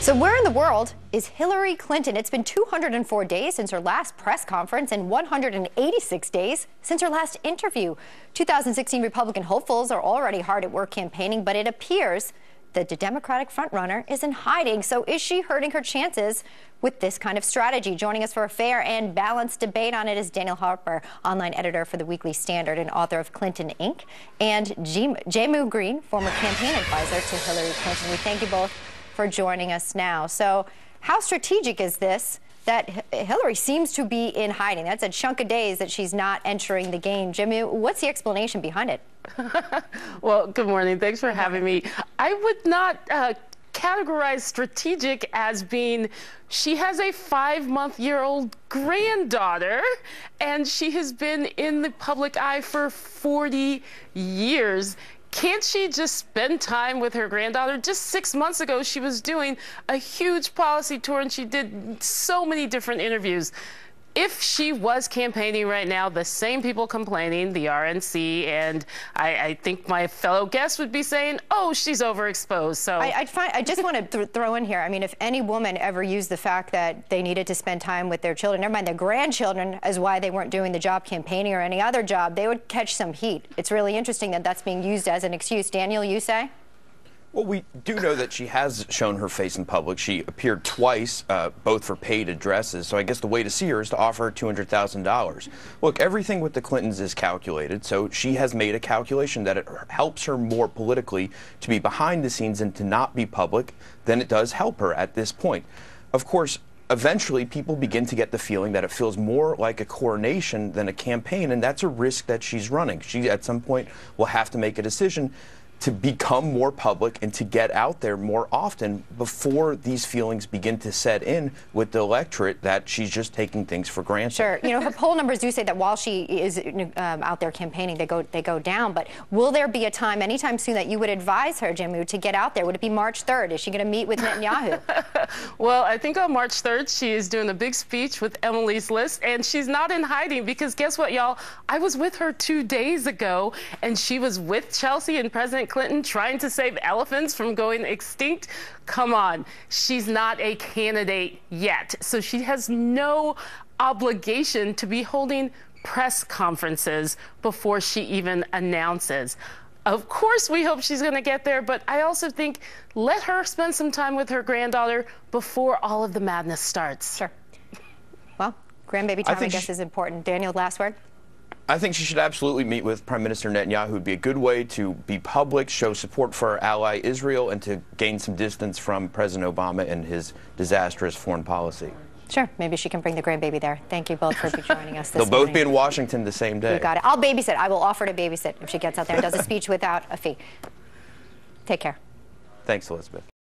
So where in the world is Hillary Clinton? It's been 204 days since her last press conference and 186 days since her last interview. 2016 Republican hopefuls are already hard at work campaigning, but it appears that the Democratic frontrunner is in hiding. So is she hurting her chances with this kind of strategy? Joining us for a fair and balanced debate on it is Daniel Harper, online editor for the Weekly Standard and author of Clinton, Inc., and Jehmu Greene, former campaign advisor to Hillary Clinton. We thank you both for joining us now. So how strategic is this that Hillary seems to be in hiding? That's a chunk of days that she's not entering the game. Jehmu, what's the explanation behind it? Well, good morning. Thanks for having me. I would not categorize strategic as being, she has a 5-month-old granddaughter, and she has been in the public eye for 40 years. Can't she just spend time with her granddaughter? Just 6 months ago, she was doing a huge policy tour, and she did so many different interviews. If she was campaigning right now, the same people complaining, the RNC, and I think my fellow guests would be saying, oh, she's overexposed. So I just want to throw in here, I mean, if any woman ever used the fact that they needed to spend time with their children, never mind their grandchildren, as why they weren't doing the job campaigning or any other job, they would catch some heat. It's really interesting that that's being used as an excuse. Daniel, you say? Well, we do know that she has shown her face in public. She appeared twice, both for paid addresses. So I guess the way to see her is to offer her $200,000. Look, everything with the Clintons is calculated. So she has made a calculation that it helps her more politically to be behind the scenes and to not be public than it does help her at this point. Of course, eventually people begin to get the feeling that it feels more like a coronation than a campaign, and that's a risk that she's running. She, at some point, will have to make a decision to become more public and to get out there more often before these feelings begin to set in with the electorate that she's just taking things for granted. Sure. You know, her poll numbers do say that while she is out there campaigning, they go down. But will there be a time anytime soon that you would advise her, Jehmu, to get out there? Would it be March 3rd? Is she going to meet with Netanyahu? Well, I think on March 3rd, she is doing a big speech with Emily's List, and she's not in hiding because guess what, y'all? I was with her 2 days ago, and she was with Chelsea and President Clinton trying to save elephants from going extinct. Come on, she's not a candidate yet. So she has no obligation to be holding press conferences before she even announces. Of course, we hope she's going to get there, but I also think let her spend some time with her granddaughter before all of the madness starts. Sure. Well, grandbaby time, I guess, is important. Daniel, last word? I think she should absolutely meet with Prime Minister Netanyahu. It would be a good way to be public, show support for our ally Israel, and to gain some distance from President Obama and his disastrous foreign policy. Sure. Maybe she can bring the grandbaby there. Thank you both for joining us this morning. They'll both be in Washington the same day. You got it. I'll babysit. I will offer to babysit if she gets out there and does a speech without a fee. Take care. Thanks, Elizabeth.